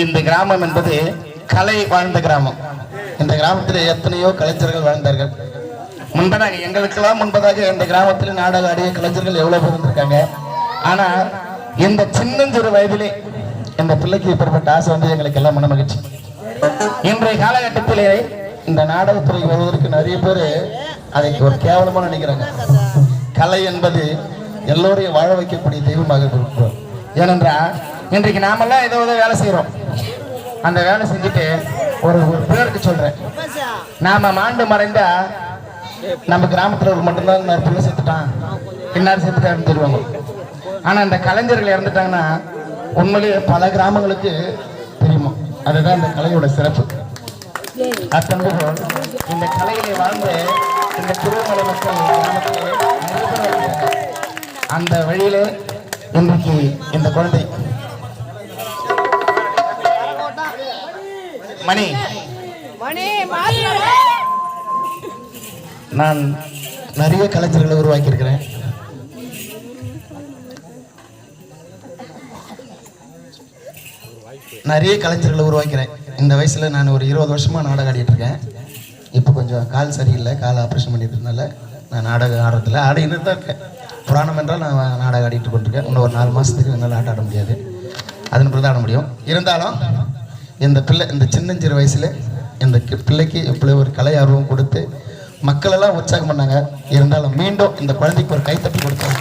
இந்த கிராமம் என்பது கலை வாழ்ந்த கிராமம். இந்த கிராமத்தில் எத்தனையோ கலைஞர்கள் வாழ்ந்தார்கள். முன்பதாக எங்களுக்கெல்லாம் முன்பதாக இந்த கிராமத்தில் நாடக ஆடிய கலைஞர்கள் எவ்வளவு பேர் இருந்திருக்காங்க. ஆனா இந்த சின்னஞ்சிறு வயதிலே இந்த பிள்ளைக்கு ஏற்பட்ட ஆசை வந்து எங்களுக்கு எல்லாம் மன மகிழ்ச்சி. இன்றைய காலகட்டத்திலே இந்த நாடகத்துறைக்கு வருவதற்கு நிறைய பேர் அதை ஒரு கேவலமா நினைக்கிறாங்க. கலை என்பது எல்லோரையும் வாழ வைக்கக்கூடிய தெய்வமாக இருக்கிறோம். ஏனென்றால் இன்றைக்கு நாமெல்லாம் ஏதோ வேலை செய்யறோம். அந்த வேலை செஞ்சுட்டு ஒரு பேருக்கு சொல்றேன், நாம மாண்டு மறைந்தா நம்ம கிராமத்தில் மட்டும்தான் பிள்ளை செத்துட்டான், இன்னார் செத்துட்டான்னு தெரிவாங்க. ஆனா இந்த கலைஞர்கள் இறந்துட்டாங்கன்னா உண்மையிலேயே பல கிராமங்களுக்கு தெரியுமா. அதுதான் இந்த கலையோட சிறப்பு. அத்தன்பு இந்த கலையிலே வாழ்ந்த இந்த திருவண்ணாமலை மக்கள் கிராமத்திலே அந்த வழியில இன்றைக்கு இந்த குழந்தை மணி நான் நிறைய கலைஞர்களை உருவாக்கி இருக்கிறேன். நிறைய கலைஞர்களை உருவாக்கிறேன். இந்த வயசுல நான் ஒரு 20 வருஷமா நாடகம் ஆடிட்டு இருக்கேன். இப்போ கொஞ்சம் கால் சரியில்லை, கால் ஆப்ரேஷன் பண்ணிட்டதுனால நான் நாடகம் ஆடுறதில்ல. ஆடிட்டு தான் இருக்கேன். புராணம் என்றால் நான் நாடகம் ஆடிட்டு கொண்டிருக்கேன். இன்னும் ஒரு 4 மாதத்துக்கு என்னால் ஆட முடியாது, அதன் பிறகு ஆட முடியும். இருந்தாலும் இந்த பிள்ளை இந்த சின்னஞ்சிறு வயசில் இந்த பிள்ளைக்கு எப்படி ஒரு கலை ஆர்வம் கொடுத்து மக்கள் எல்லாம் உற்சாகம் பண்ணாங்க. இருந்தாலும் மீண்டும் இந்த குழந்தைக்கு ஒரு கைத்தட்டி கொடுத்தாங்க.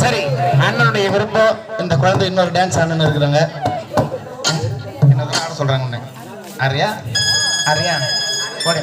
சரி, அண்ணனுடைய விருப்பம் இந்த குழந்தை இன்னொரு டான்ஸ் அண்ணன் இருக்கிறாங்க. என்னதான் ஆட சொல்றாங்க உன்னை? ஆரியா ஆரியா போட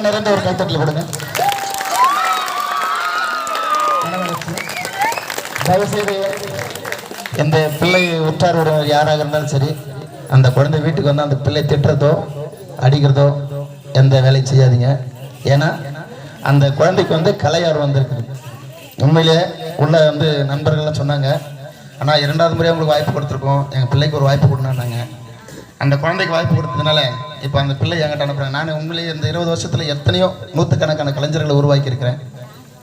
நிறைந்த ஒரு கைத்தட்டல் கொடுங்க. தயவுசெய்து இந்த பிள்ளை உற்றார் உறவினர் யாராக இருந்தாலும் சரி, அந்த குழந்தை வீட்டுக்கு வந்து அந்த பிள்ளை திட்டுறதோ அடிக்கிறதோ எந்த வேலையும் செய்யாதீங்க. ஏன்னா அந்த குழந்தைக்கு வந்து கலை ஆர்வம் வந்திருக்குது. உண்மையிலே உள்ள வந்து நண்பர்கள்லாம் சொன்னாங்க, ஆனால் 2வது முறையாக உங்களுக்கு வாய்ப்பு கொடுத்துருக்கோம், எங்கள் பிள்ளைக்கு ஒரு வாய்ப்பு கொடுனாங்க. அந்த குழந்தைக்கு வாய்ப்பு கொடுத்ததுனால இப்போ அந்த பிள்ளை என்கிட்ட அனுப்புகிறேன். நான் உண்மையிலேயே இந்த 20 வருஷத்தில் எத்தனையோ நூற்றுக்கணக்கான கலைஞர்களை உருவாக்கியிருக்கிறேன்.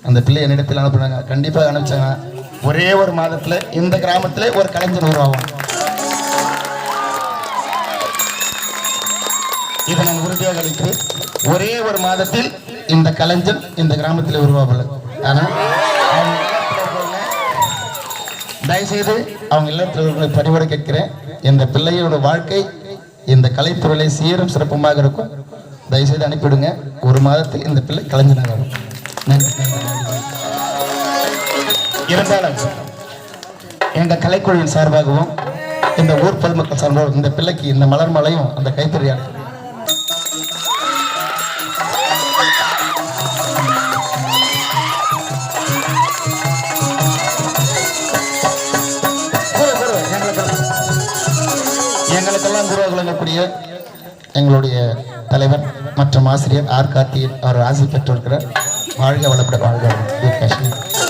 அந்த பிள்ளை என்னிடத்தில் அனுப்புகிறாங்க. கண்டிப்பாக அனுப்பிச்சாங்க. ஒரே ஒரு மாதத்தில் இந்த கிராமத்தில் ஒரு கலைஞர் உருவாகும். இதை நான் உறுதியாக அளிக்கிறேன். ஒரே ஒரு மாதத்தில் இந்த கலைஞர் இந்த கிராமத்தில் உருவாகல. ஆனால் தயவுசெய்து அவங்க இல்லத்தில் பணிபட கேட்கிறேன். இந்த பிள்ளையோட வாழ்க்கை இந்த கலைத்துறையிலே சீரும் சிறப்புமாக இருக்கும். தயவுசெய்து அனுப்பிவிடுங்க. ஒரு மாதத்தில் இந்த பிள்ளை கலைஞனாக இருக்கும். நன்றி. இருந்தாலும் எங்கள் கலைக்குழுவின் சார்பாகவும் இந்த ஊர் பொதுமக்கள் சார்பாகவும் இந்த பிள்ளைக்கு இந்த மலர் மலையும் அந்த கைத்தறியால் எங்களுக்கெல்லாம் குருவாகக்கூடிய எங்களுடைய தலைவர் மற்றும் ஆசிரியர் ஆர் கார்த்தியன் அவர் ஆசி பெற்றிருக்கிறார். வாழ்க வளப்பட வாழ்க.